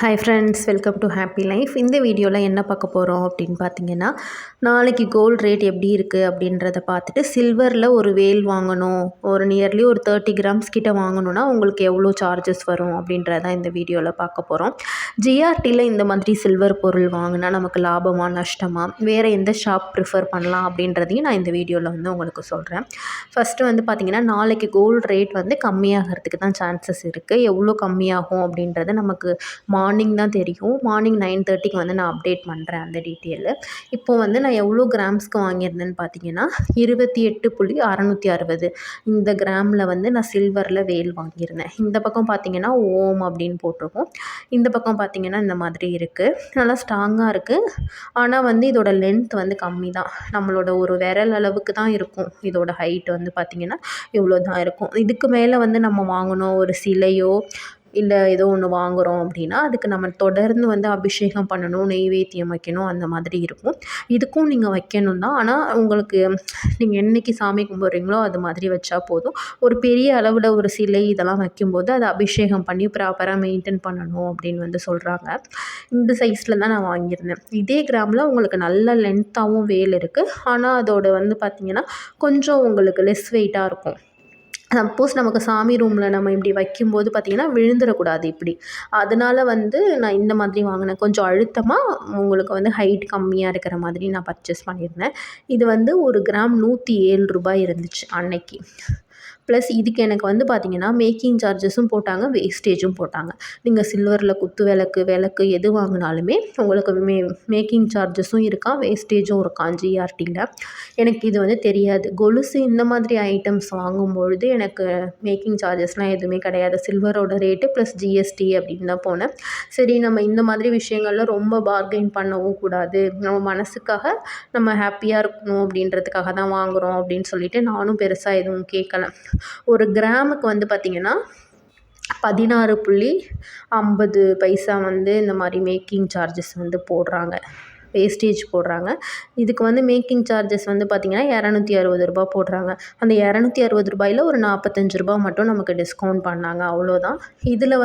Hi friends, welcome to happy life. இந்த வீடியோவில் என்ன பார்க்க போகிறோம் அப்படின்னு பார்த்தீங்கன்னா, நாளைக்கு கோல்டு ரேட் எப்படி இருக்குது அப்படின்றத பார்த்துட்டு சில்வரில் ஒரு வேல் வாங்கணும், ஒரு நியர்லி ஒரு 30 கிராம்ஸ் கிட்ட வாங்கணுன்னா உங்களுக்கு எவ்வளோ சார்ஜஸ் வரும் அப்படின்றதான் இந்த வீடியோவில் பார்க்க போகிறோம். ஜிஆர்டியில் இந்த மாதிரி சில்வர் பொருள் வாங்கினா நமக்கு லாபமாக நஷ்டமாக, வேறு எந்த ஷாப் ப்ரிஃபர் பண்ணலாம் அப்படின்றதையும் நான் இந்த வீடியோவில் உங்களுக்கு சொல்கிறேன். ஃபஸ்ட்டு பார்த்திங்கன்னா, நாளைக்கு கோல்டு ரேட் கம்மியாகிறதுக்கு தான் சான்சஸ் இருக்குது. எவ்வளோ கம்மியாகும் அப்படின்றது நமக்கு மார்னிங் தான் தெரியும். மார்னிங் 9:30க்கு நான் அப்டேட் பண்ணுறேன் அந்த டீட்டெயிலு. இப்போது நான் எவ்வளோ கிராம்ஸ்க்கு வாங்கியிருந்தேன்னு பார்த்தீங்கன்னா 28.660 இந்த கிராமில் நான் சில்வரில் வேல் வாங்கியிருந்தேன். இந்த பக்கம் பார்த்தீங்கன்னா ஓம் அப்படின்னு போட்டிருக்கோம். இந்த பக்கம் பார்த்தீங்கன்னா இந்த மாதிரி இருக்குது. நல்லா ஸ்ட்ராங்காக இருக்குது. ஆனால் இதோட லென்த் கம்மி தான். நம்மளோட ஒரு விரல் அளவுக்கு தான் இருக்கும். இதோட ஹைட் பார்த்தீங்கன்னா இவ்வளோ தான் இருக்கும். இதுக்கு மேலே நம்ம வாங்கணும், ஒரு சிலையோ இல்லை ஏதோ ஒன்று வாங்குகிறோம் அப்படின்னா அதுக்கு நம்ம தொடர்ந்து அபிஷேகம் பண்ணணும், நெய்வேத்தியம் வைக்கணும், அந்த மாதிரி இருக்கும். இதுக்கும் நீங்கள் வைக்கணும் தான். ஆனால் உங்களுக்கு நீங்கள் என்றைக்கு சாமி கும்பிட்றீங்களோ அது மாதிரி வச்சா போதும். ஒரு பெரிய அளவில் ஒரு சிலை இதெல்லாம் வைக்கும்போது அதை அபிஷேகம் பண்ணி ப்ராப்பராக மெயின்டைன் பண்ணணும் அப்படின்னு சொல்கிறாங்க. இந்த சைஸில் தான் நான் வாங்கியிருந்தேன். இதே கிராமில் உங்களுக்கு நல்ல லென்த்தாகவும் வேல் இருக்குது. ஆனால் அதோட பார்த்திங்கன்னா கொஞ்சம் உங்களுக்கு லெஸ் வெயிட்டாக இருக்கும். சப்போஸ் நமக்கு சாமி ரூமில் நம்ம இப்படி வைக்கும்போது பார்த்திங்கன்னா விழுந்துடக்கூடாது இப்படி. அதனால் நான் இந்த மாதிரி வாங்கினேன். கொஞ்சம் அழுத்தமாக உங்களுக்கு ஹைட் கம்மியாக இருக்கிற மாதிரி நான் பர்ச்சேஸ் பண்ணியிருந்தேன். இது ஒரு கிராம் 107 ரூபாய் இருந்துச்சு அன்னைக்கு. ப்ளஸ் இதுக்கு எனக்கு பார்த்திங்கன்னா மேக்கிங் சார்ஜஸும் போட்டாங்க, வேஸ்டேஜும் போட்டாங்க. நீங்கள் சில்வரில் குத்து விளக்கு எது வாங்கினாலுமே உங்களுக்கு மேக்கிங் சார்ஜஸும் இருக்கான், வேஸ்டேஜும் இருக்கான் ஜிஆர்டியில். எனக்கு இது தெரியாது. கொலுசு இந்த மாதிரி ஐட்டம்ஸ் வாங்கும்பொழுது எனக்கு மேக்கிங் சார்ஜஸ்லாம் எதுவுமே கிடையாது. சில்வரோட ரேட்டு ப்ளஸ் ஜிஎஸ்டி அப்படின்னு தான் போனேன். சரி, நம்ம இந்த மாதிரி விஷயங்களில் ரொம்ப பார்கெயின் பண்ணவும் கூடாது, நம்ம மனசுக்காக நம்ம ஹாப்பியாக இருக்கணும் அப்படின்றதுக்காக தான் வாங்குகிறோம் அப்படின்னு சொல்லிட்டு நானும் பெருசாக எதுவும் கேட்கல. ஒரு கிராமுக்கு பார்த்திங்கன்னா 16.50 இந்த மாதிரி மேக்கிங் சார்ஜஸ் போடுறாங்க, வேஸ்டேஜ் போடுறாங்க. இதுக்கு மேக்கிங் சார்ஜஸ் பார்த்திங்கன்னா 260 ரூபா போடுறாங்க. அந்த 260 ரூபாயில் ஒரு 45 ரூபா மட்டும் நமக்கு டிஸ்கவுண்ட் பண்ணாங்க, அவ்வளோதான். இதில்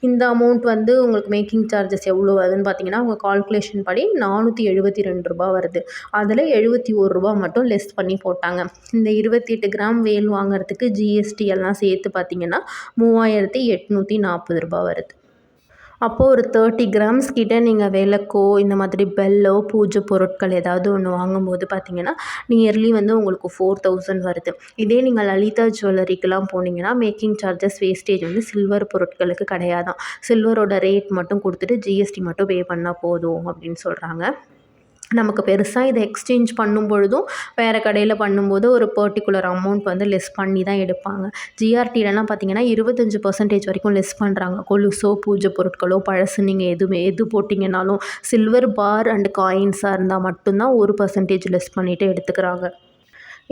இந்த அமௌண்ட் உங்களுக்கு மேக்கிங் சார்ஜஸ் எவ்வளோ வருதுன்னு பார்த்திங்கன்னா அவங்க கால்குலேஷன் படி 472 ரூபா வருது. அதில் 71 ரூபா மட்டும் லெஸ் பண்ணி போட்டாங்க. இந்த 28 கிராம் வேல் வாங்குறதுக்கு ஜிஎஸ்டி எல்லாம் சேர்த்து பார்த்திங்கன்னா 3840 ரூபா வருது. அப்போது ஒரு 30 கிராம்ஸ் கிட்ட நீங்கள் விளக்கோ இந்த மாதிரி பெல்லோ பூஜை பொருட்கள் ஏதாவது ஒன்று வாங்கும்போது பார்த்திங்கன்னா நியர்லி உங்களுக்கு 4000 வருது. இதே நீங்கள் லலிதா ஜுவல்லரிக்கெலாம் போனீங்கன்னா மேக்கிங் சார்ஜஸ் வேஸ்டேஜ் சில்வர் பொருட்களுக்கு கிடையாதான். சில்வரோட ரேட் மட்டும் கொடுத்துட்டு ஜிஎஸ்டி மட்டும் பே பண்ணால் போதும் அப்படின்னு சொல்கிறாங்க. நமக்கு பெருசாக இதை எக்ஸ்சேஞ்ச் பண்ணும் பொழுதும் வேறு கடையில் பண்ணும்போது ஒரு பர்டிகுலர் அமௌண்ட் லெஸ் பண்ணி தான் எடுப்பாங்க. ஜிஆர்டிலலாம் பார்த்திங்கன்னா 25% வரைக்கும் லெஸ் பண்ணுறாங்க. கொலுசோ பூஜை பொருட்களோ பழசு நீங்கள் எது போட்டிங்கனாலும் சில்வர் பார் அண்ட் காயின்ஸாக இருந்தால் மட்டும்தான் 1% லெஸ் பண்ணிவிட்டு எடுத்துக்கிறாங்க.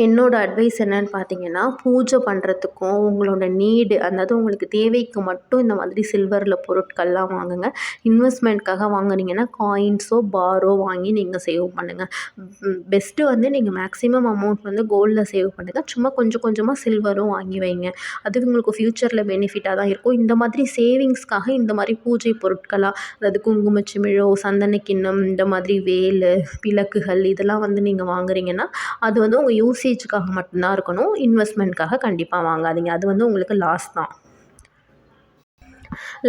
என்னோடய அட்வைஸ் என்னன்னு பார்த்தீங்கன்னா, பூஜை பண்ணுறதுக்கும் உங்களோட நீடு, அதாவது உங்களுக்கு தேவைக்கு மட்டும் இந்த மாதிரி சில்வரில் பொருட்கள்லாம் வாங்குங்க. இன்வெஸ்ட்மெண்ட்காக வாங்குனீங்கன்னா காயின்ஸோ பாரோ வாங்கி நீங்கள் சேவ் பண்ணுங்கள். பெஸ்ட்டு நீங்கள் மேக்ஸிமம் அமௌண்ட் கோல்டில் சேவ் பண்ணுங்கள். சும்மா கொஞ்சம் கொஞ்சமாக சில்வரும் வாங்கி வைங்க. அது உங்களுக்கு ஃப்யூச்சரில் பெனிஃபிட்டாக தான் இருக்கும். இந்த மாதிரி சேவிங்ஸ்க்காக இந்த மாதிரி பூஜை பொருட்களாக, அதாவது குங்குமச்சிமிழோ, சந்தன கிண்ணம், இந்த மாதிரி வேலு, விளக்குகள் இதெல்லாம் நீங்கள் வாங்குறீங்கன்னா அது உங்கள் யூசேஜுக்காக மட்டும்தான் இருக்கணும். இன்வெஸ்ட்மெண்ட்காக கண்டிப்பாக வாங்காதீங்க. அது உங்களுக்கு லாஸ் தான்.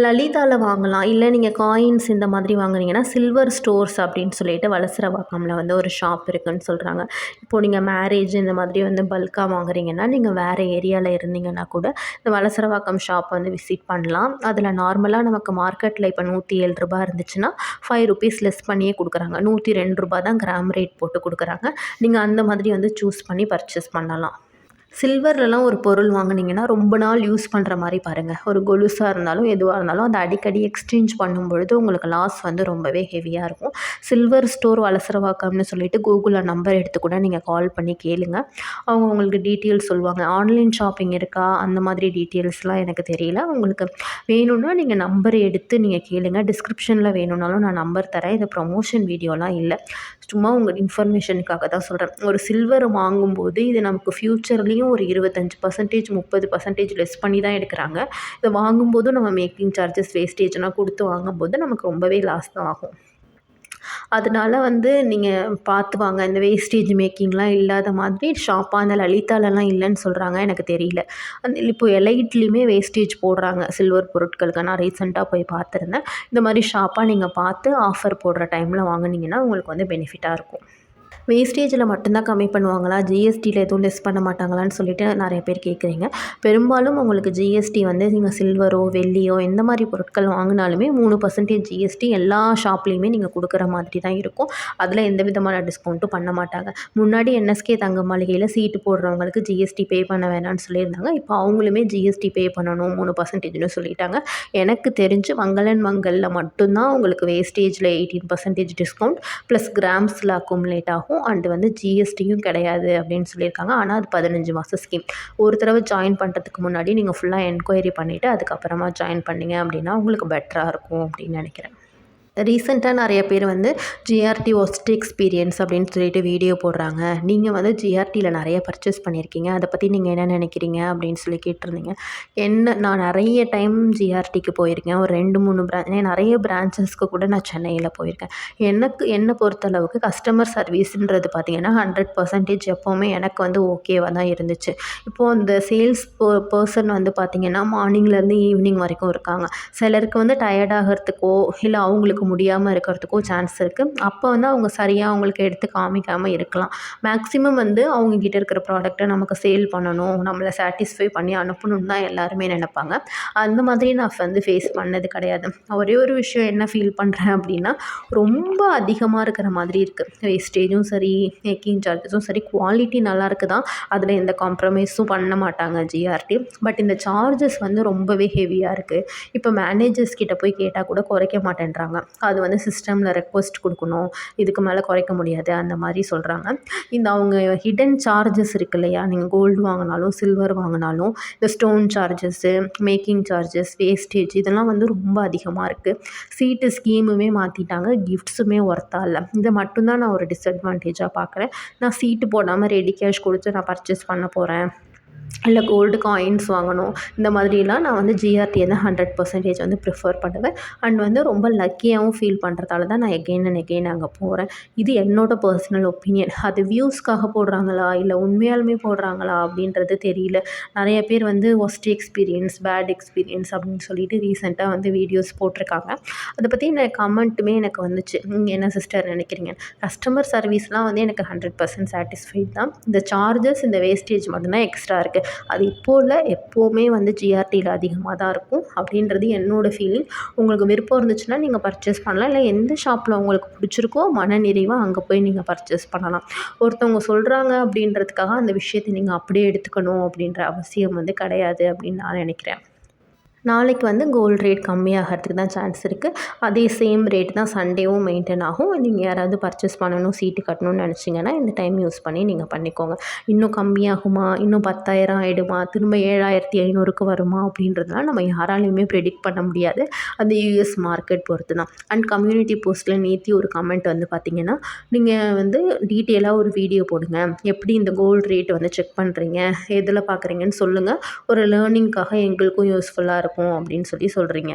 லலிதாவில் வாங்கலாம். இல்லை நீங்கள் காயின்ஸ் இந்த மாதிரி வாங்குனீங்கன்னா சில்வர் ஸ்டோர்ஸ் அப்படின்னு சொல்லிட்டு வலசரவாக்கமில் ஒரு ஷாப் இருக்குதுன்னு சொல்கிறாங்க. இப்போது நீங்கள் மேரேஜ் இந்த மாதிரி பல்காக வாங்குறீங்கன்னா நீங்கள் வேறு ஏரியாவில் இருந்தீங்கன்னா கூட இந்த வலசரவாக்கம் ஷாப் விசிட் பண்ணலாம். அதில் நார்மலாக நமக்கு மார்க்கெட்டில் இப்போ 107 ரூபா இருந்துச்சுன்னா 5 ரூபீஸ் லெஸ் பண்ணியே கொடுக்குறாங்க. 102 ரூபா தான் கிராம் ரேட் போட்டு கொடுக்குறாங்க. நீங்கள் அந்த மாதிரி சூஸ் பண்ணி பர்ச்சேஸ் பண்ணலாம். சில்வர்லலாம் ஒரு பொருள் வாங்குனீங்கன்னா ரொம்ப நாள் யூஸ் பண்ணுற மாதிரி பாருங்கள். ஒரு கொலுசாக இருந்தாலும் எதுவாக இருந்தாலும் அதை அடிக்கடி எக்ஸ்சேஞ்ச் பண்ணும்பொழுது உங்களுக்கு லாஸ் ரொம்பவே ஹெவியாக இருக்கும். சில்வர் ஸ்டோர் வலசரவாக்கம்னு சொல்லிட்டு கூகுளில் நம்பர் எடுத்து கூட நீங்கள் கால் பண்ணி கேளுங்க. அவங்க உங்களுக்கு டீட்டெயில்ஸ் சொல்லுவாங்க. ஆன்லைன் ஷாப்பிங் இருக்கா அந்த மாதிரி டீட்டெயில்ஸ்லாம் எனக்கு தெரியல. உங்களுக்கு வேணும்னா நீங்கள் நம்பர் எடுத்து நீங்கள் கேளுங்க. டிஸ்கிரிப்ஷனில் வேணும்னாலும் நான் நம்பர் தரேன். இது ப்ரமோஷன் வீடியோலாம் இல்லை, சும்மா உங்கள் இன்ஃபர்மேஷனுக்காக தான் சொல்கிறேன். ஒரு சில்வர் வாங்கும்போது இது நமக்கு ஃப்யூச்சர்லேயும் ஜிஎஸ்டியும் ஒரு 25% 30% லெஸ் பண்ணி தான் எடுக்கிறாங்க. இதை வாங்கும்போதும் நம்ம மேக்கிங் சார்ஜஸ் வேஸ்டேஜ்லாம் கொடுத்து வாங்கும்போது நமக்கு ரொம்பவே லாஸ் தான் ஆகும். அதனால வந்து நீங்கள் பார்த்து வாங்க. இந்த வேஸ்டேஜ் மேக்கிங்லாம் இல்லாத மாதிரி ஷாப்பாக அந்த லலிதாலலாம் இல்லைன்னு சொல்கிறாங்க, எனக்கு தெரியல. இப்போ எலைட்லேயுமே வேஸ்டேஜ் போடுறாங்க சில்வர் பொருட்களுக்கு. நான் ரீசெண்டாக போய் பார்த்துருந்தேன். இந்த மாதிரி ஷாப்பாக நீங்கள் பார்த்து ஆஃபர் போடுற டைமில் வாங்குனீங்கன்னா உங்களுக்கு வந்து பெனிஃபிட்டாக இருக்கும். வேஸ்டேஜில் மட்டும்தான் கம்மி பண்ணுவாங்களா, ஜிஎஸ்டியில் எதுவும் லெஸ் பண்ண மாட்டாங்களான்னு சொல்லிட்டு நிறைய பேர் கேட்குறீங்க. பெரும்பாலும் உங்களுக்கு ஜிஎஸ்டி வந்து நீங்கள் சில்வரோ வெள்ளியோ எந்த மாதிரி பொருட்கள் வாங்கினாலுமே 3% ஜிஎஸ்டி எல்லா ஷாப்லேயுமே நீங்கள் கொடுக்குற மாதிரி தான் இருக்கும். அதில் எந்த விதமான டிஸ்கவுண்ட்டும் பண்ண மாட்டாங்க. முன்னாடி என்எஸ்கே தங்க மாளிகையில் சீட்டு போடுறவங்களுக்கு ஜிஎஸ்டி பே பண்ண வேணாம்னு சொல்லியிருந்தாங்க. இப்போ அவங்களுமே ஜிஎஸ்டி பே பண்ணணும் 3%ன்னு சொல்லிட்டாங்க. எனக்கு தெரிஞ்சு மங்களன் மங்களில் மட்டும்தான் உங்களுக்கு வேஸ்டேஜில் 18% டிஸ்கவுண்ட் ப்ளஸ் கிராம்ஸில் அக்குமுலேட் ஆகும். அண்ட் வந்து ஜிஎஸ்டியும் கிடையாது அப்படின்னு சொல்லியிருக்காங்க. ஆனால் அது 15 மாத ஸ்கீம். ஒரு தடவை ஜாயின் பண்ணுறதுக்கு முன்னாடி நீங்கள் ஃபுல்லாக என்கொயரி பண்ணிவிட்டு அதுக்கப்புறமா ஜாயின் பண்ணிங்க அப்படின்னா உங்களுக்கு பெட்டராக இருக்கும் அப்படின்னு நினைக்கிறேன். ரீசெண்டாக நிறைய பேர் வந்து ஜிஆர்டி ஒஸ்ட் எக்ஸ்பீரியன்ஸ் அப்படின்னு சொல்லிட்டு வீடியோ போடுறாங்க. நீங்கள் வந்து ஜிஆர்டியில் நிறைய பர்ச்சேஸ் பண்ணியிருக்கீங்க, அதை பற்றி நீங்கள் என்ன நினைக்கிறீங்க அப்படின்னு சொல்லி கேட்டிருந்தீங்க. நான் நிறைய டைம் ஜிஆர்டிக்கு போயிருக்கேன். ஒரு 2-3 நிறைய பிரான்ச்சஸ்க்கு கூட நான் சென்னையில் போயிருக்கேன். என்னை பொறுத்தளவுக்கு கஸ்டமர் சர்வீஸுன்றது பார்த்திங்கன்னா 100% எப்போவுமே எனக்கு வந்து ஓகேவாக தான் இருந்துச்சு. இப்போது அந்த சேல்ஸ் பர்சன் வந்து பார்த்திங்கன்னா மார்னிங்லேருந்து ஈவினிங் வரைக்கும் இருக்காங்க. சிலருக்கு வந்து டயர்ட் ஆகிறதுக்கோ இல்லை அவங்களுக்கு முடியாமல் இருக்கிறதுக்கோ சான்ஸ் இருக்குது. அப்போ வந்து அவங்க சரியாக அவங்களுக்கு எடுத்து காமிக்காமல் இருக்கலாம். மேக்ஸிமம் வந்து அவங்கக்கிட்ட இருக்கிற ப்ராடக்ட்டை நமக்கு சேல் பண்ணணும், நம்மளை சாட்டிஸ்ஃபை பண்ணி அனுப்பணும்னு தான் எல்லாருமே நினைப்பாங்க. அந்த மாதிரி நான் வந்து ஃபேஸ் பண்ணது கிடையாது. ஒரே ஒரு விஷயம் என்ன ஃபீல் பண்ணுறேன் அப்படின்னா, ரொம்ப அதிகமாக இருக்கிற மாதிரி இருக்குது. வேஸ்டேஜும் சரி, மேக்கிங் சார்ஜஸும் சரி, குவாலிட்டி நல்லாயிருக்கு தான், அதில் எந்த காம்ப்ரமைஸும் பண்ண மாட்டாங்க ஜிஆர்டி. பட் இந்த சார்ஜஸ் வந்து ரொம்பவே ஹெவியாக இருக்குது. இப்போ மேனேஜர்ஸ் கிட்ட போய் கேட்டால் கூட குறைக்க மாட்டேன்றாங்க. அது வந்து சிஸ்டமில் ரெக்வஸ்ட் கொடுக்கணும், இதுக்கு மேலே குறைக்க முடியாது அந்த மாதிரி சொல்கிறாங்க. இந்த அவங்க ஹிடன் சார்ஜஸ் இருக்கு இல்லையா, நீங்கள் கோல்டு வாங்கினாலும் சில்வர் வாங்கினாலும் இந்த stone charges, making charges, wastage இதெல்லாம் வந்து ரொம்ப அதிகமாக இருக்குது. சீட்டு ஸ்கீமுமே மாற்றிட்டாங்க, கிஃப்ட்ஸுமே ஒர்த்தாக இல்லை. இதை மட்டும்தான் நான் ஒரு டிஸ்அட்வான்டேஜாக பார்க்குறேன். நான் சீட்டு போடாமல் ரெடி கேஷ் கொடுத்து நான் பர்ச்சேஸ் பண்ண போகிறேன், இல்லை கோல்டு காயின்ஸ் வாங்கணும், இந்த மாதிரிலாம் நான் வந்து ஜிஆர்டியை தான் 100% வந்து ப்ரிஃபர் பண்ணுவேன். அண்ட் வந்து ரொம்ப லக்கியாகவும் ஃபீல் பண்ணுறதால தான் நான் எகெயின் அண்ட் எகெயின் அங்கே போகிறேன். இது என்னோடய பர்சனல் ஒப்பீனியன். அது வியூஸ்க்காக போடுறாங்களா இல்லை உண்மையாலுமே போடுறாங்களா அப்படின்றது தெரியல. நிறைய பேர் வந்து ஒஸ்ட் எக்ஸ்பீரியன்ஸ், பேட் எக்ஸ்பீரியன்ஸ் அப்படின்னு சொல்லிட்டு ரீசெண்டாக வந்து வீடியோஸ் போட்டிருக்காங்க. அதை பற்றி கமெண்ட்டுமே எனக்கு வந்துச்சு. நீங்கள் என்ன சிஸ்டர் நினைக்கிறீங்க? கஸ்டமர் சர்வீஸ்லாம் வந்து எனக்கு 100% சாட்டிஸ்ஃபைட் தான். இந்த சார்ஜஸ், இந்த வேஸ்டேஜ் மட்டும்தான் எக்ஸ்ட்ரா இருக்குது. அது இப்போது இல்லை, எப்போவுமே வந்து ஜிஆர்டியில் அதிகமாக தான் இருக்கும் அப்படின்றது என்னோடய ஃபீலிங். உங்களுக்கு விருப்பம் இருந்துச்சுன்னா நீங்கள் பர்ச்சேஸ் பண்ணலாம். இல்லை எந்த ஷாப்பில் உங்களுக்கு பிடிச்சிருக்கோ மன நிறைவாக அங்கே போய் நீங்கள் பர்ச்சேஸ் பண்ணலாம். ஒருத்தவங்க சொல்கிறாங்க அப்படின்றதுக்காக அந்த விஷயத்தை நீங்கள் அப்படியே எடுத்துக்கணும் அப்படின்ற அவசியம் வந்து கிடையாது அப்படின்னு நான் நினைக்கிறேன். நாளைக்கு வந்து கோல்டு ரேட் கம்மியாகிறதுக்கு தான் சான்ஸ் இருக்குது. அதே சேம் ரேட் தான் சண்டேவும் மெயின்டைன் ஆகும். நீங்கள் யாராவது பர்ச்சேஸ் பண்ணணும், சீட்டு கட்டணும்னு நினச்சிங்கன்னா இந்த டைம் யூஸ் பண்ணி நீங்கள் பண்ணிக்கோங்க. இன்னும் கம்மியாகுமா, இன்னும் 10,000 ஆகிடுமா, திரும்ப 7,500க்கு வருமா அப்படின்றதுலாம் நம்ம யாராலையுமே ப்ரெடிக்ட் பண்ண முடியாது. அந்த யூஎஸ் மார்க்கெட் பொறுத்து தான். அண்ட் கம்யூனிட்டி போஸ்ட்டில் நேற்று ஒரு கமெண்ட் வந்து பார்த்திங்கன்னா, நீங்கள் வந்து டீட்டெயிலாக ஒரு வீடியோ போடுங்க, எப்படி இந்த கோல்டு ரேட் வந்து செக் பண்ணுறீங்க, எதில் பார்க்குறீங்கன்னு சொல்லுங்கள், ஒரு லேர்னிங்காக எங்களுக்கும் யூஸ்ஃபுல்லாக இருக்கும் அப்படின்னு சொல்கிறீங்க.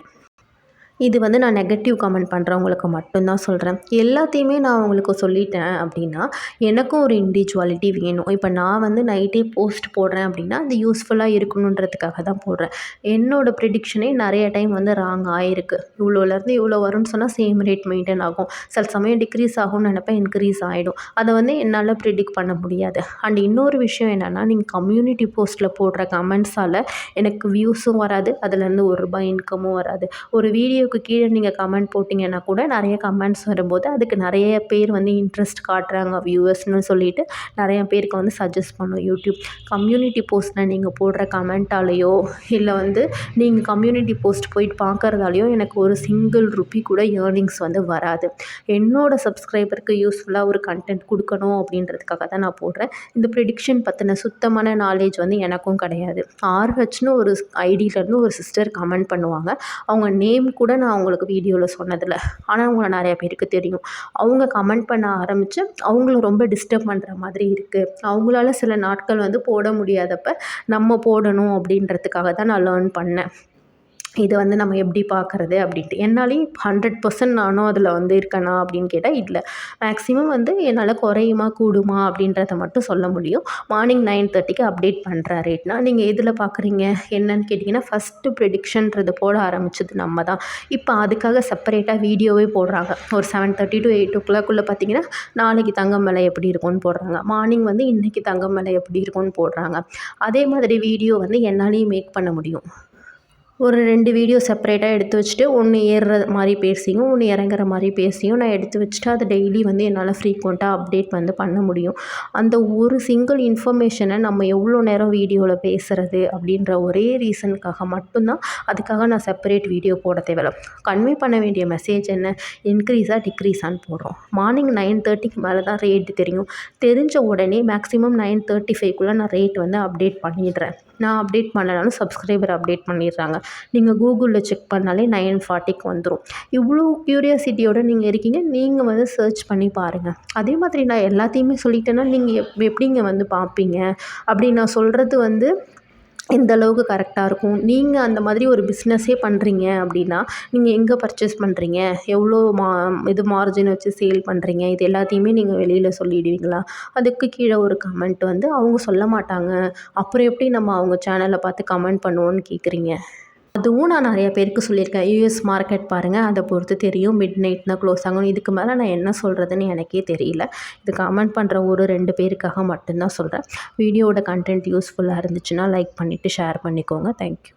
இது வந்து நான் நெகட்டிவ் கமெண்ட் பண்ணுறவங்களுக்கு மட்டும்தான் சொல்கிறேன். எல்லாத்தையுமே நான் உங்களுக்கு சொல்லிட்டேன் அப்படின்னா எனக்கும் ஒரு இண்டிவிஜுவாலிட்டி வேணும். இப்போ நான் வந்து நைட்டே போஸ்ட் போடுறேன் அப்படின்னா அது யூஸ்ஃபுல்லாக இருக்கணுன்றதுக்காக தான் போடுறேன். என்னோடய ப்ரிடிக்ஷனே நிறைய டைம் வந்து ராங் ஆகிருக்கு. இவ்வளோலேருந்து இவ்வளோ வரும்னு சொன்னால் சேம் ரேட் மெயின்டைன் ஆகும், சில சமயம் டிக்ரீஸ் ஆகும்னு நினைப்பேன், இன்க்ரீஸ் ஆகிடும். அதை வந்து என்னால் ப்ரிடிக்ட் பண்ண முடியாது. அண்ட் இன்னொரு விஷயம் என்னென்னா, நீங்கள் கம்யூனிட்டி போஸ்ட்டில் போடுற கமெண்ட்ஸால் எனக்கு வியூஸும் வராது, அதுலேருந்து ₹1 இன்கமும் வராது. ஒரு வீடியோ கீழே நீங்கள் கமெண்ட் போட்டிங்கன்னா கூட நிறைய கமெண்ட்ஸ் வரும்போது அதுக்கு நிறைய பேர் வந்து இன்ட்ரெஸ்ட் காட்டுறாங்க, வியூவர்ஸ்னு சொல்லிட்டு நிறைய பேருக்கு வந்து சஜஸ்ட் பண்ணும் யூடியூப். கம்யூனிட்டி போஸ்ட்டில் நீங்கள் போடுற கமெண்ட்டாலேயோ இல்லை வந்து நீங்கள் கம்யூனிட்டி போஸ்ட் போயிட்டு பார்க்குறதாலையோ எனக்கு ஒரு ₹1 கூட ஏர்னிங்ஸ் வந்து வராது. என்னோடய சப்ஸ்கிரைபருக்கு யூஸ்ஃபுல்லாக ஒரு கண்டென்ட் கொடுக்கணும் அப்படின்றதுக்காக தான் நான் போடுறேன். இந்த ப்ரிடிக்ஷன் பற்றின சுத்தமான நாலேஜ் வந்து எனக்கும் கிடையாது. RH ஒரு ஐடியிலேருந்து ஒரு சிஸ்டர் கமெண்ட் பண்ணுவாங்க, அவங்க நேம் கூட நான் அவங்களுக்கு வீடியோவில் சொன்னதில்ல. ஆனால் அவங்கள நிறைய பேருக்கு தெரியும். அவங்க கமெண்ட் பண்ண ஆரம்பித்து அவங்கள ரொம்ப டிஸ்டர்ப் பண்ணுற மாதிரி இருக்குது. அவங்களால சில நாட்கள் வந்து போட முடியாதப்ப நம்ம போடணும் அப்படின்றதுக்காக தான் நான் லேர்ன் பண்ணேன். இதை வந்து நம்ம எப்படி பார்க்குறது அப்படின்ட்டு. என்னாலேயும் 100% நானும் அதில் வந்து இருக்கேனா அப்படின்னு கேட்டால் இல்லை. மேக்ஸிமம் வந்து என்னால் குறையுமா கூடுமா அப்படின்றத மட்டும் சொல்ல முடியும். மார்னிங் 9:30க்கு அப்டேட் பண்ணுற ரேட்னா நீங்கள் எதில் பார்க்குறீங்க என்னன்னு கேட்டிங்கன்னா, ஃபஸ்ட்டு ப்ரெடிக்ஷன்றது போட ஆரம்பிச்சது நம்ம தான். இப்போ அதுக்காக செப்பரேட்டாக வீடியோவே போடுறாங்க. ஒரு 7:30 to 8 பார்த்தீங்கன்னா, நாளைக்கு தங்கம் விலை எப்படி இருக்கும்னு போடுறாங்க. மார்னிங் வந்து இன்றைக்கி தங்கம் விலை எப்படி இருக்கும்னு போடுறாங்க. அதே மாதிரி வீடியோ வந்து என்னாலேயும் மேக் பண்ண முடியும். ஒரு 2 வீடியோ செப்பரேட்டாக எடுத்து வச்சுட்டு, ஒன்று ஏறுற மாதிரி பேசியும், ஒன்று இறங்குற மாதிரி பேசியும் நான் எடுத்து வச்சுட்டு, அதை டெய்லி வந்து என்னால் ஃப்ரீக்வெண்ட்டாக அப்டேட் வந்து பண்ண முடியும். அந்த ஒரு சிங்கிள் இன்ஃபர்மேஷனை நம்ம எவ்வளோ நேரம் வீடியோவில் பேசுகிறது அப்படின்ற ஒரே ரீசனுக்காக மட்டும்தான் அதுக்காக நான் செப்பரேட் வீடியோ போட தேவையில்ல. கன்வே பண்ண வேண்டிய மெசேஜ் என்ன, இன்க்ரீஸாக டிக்ரீஸான்னு போடுறோம். மார்னிங் 9:30க்கு மேலே தான் ரேட்டு தெரியும். தெரிஞ்ச உடனே மேக்ஸிமம் 9:35க்குள்ளே நான் ரேட் வந்து அப்டேட் பண்ணிடுறேன். நான் அப்டேட் பண்ணலனாலும் சப்ஸ்கிரைபர் அப்டேட் பண்ணிடுறாங்க. நீங்கள் கூகுளில் செக் பண்ணாலே 9:40க்கு வந்துடும். இவ்வளோ க்யூரியாசிட்டியோடு நீங்கள் இருக்கீங்க, நீங்கள் வந்து சர்ச் பண்ணி பாருங்கள். அதே மாதிரி நான் எல்லாத்தையுமே சொல்லிட்டேன்னா நீங்கள் எப்படிங்க வந்து பார்ப்பீங்க? அப்படி நான் சொல்கிறது வந்து எந்த அளவுக்கு கரெக்டாக இருக்கும். நீங்கள் அந்த மாதிரி ஒரு பிஸ்னஸே பண்ணுறீங்க அப்படின்னா, நீங்கள் எங்கே பர்ச்சேஸ் பண்ணுறீங்க, எவ்வளோ மார்ஜின் வச்சு சேல் பண்ணுறீங்க, இது எல்லாத்தையுமே நீங்கள் வெளியில் சொல்லிடுவீங்களா? அதுக்கு கீழே ஒரு கமெண்ட் வந்து அவங்க சொல்ல மாட்டாங்க. அப்புறம் எப்படி நம்ம அவங்க சேனலை பார்த்து கமெண்ட் பண்ணுவோன்னு கேட்குறீங்க? அதுவும் நான் நிறைய பேருக்கு சொல்லியிருக்கேன். யூஎஸ் மார்க்கெட் பாருங்கள், அதை பொறுத்து தெரியும். மிட் நைட் தான் க்ளோஸ் ஆகும். இதுக்கு மேலே நான் என்ன சொல்கிறதுன்னு எனக்கே தெரியல. இது கமெண்ட் பண்ணுற ஒரு 2 பேருக்காக மட்டும்தான் சொல்கிறேன். வீடியோவோட கண்டென்ட் யூஸ்ஃபுல்லாக இருந்துச்சுன்னா லைக் பண்ணிவிட்டு ஷேர் பண்ணிக்கோங்க. தேங்க்யூ.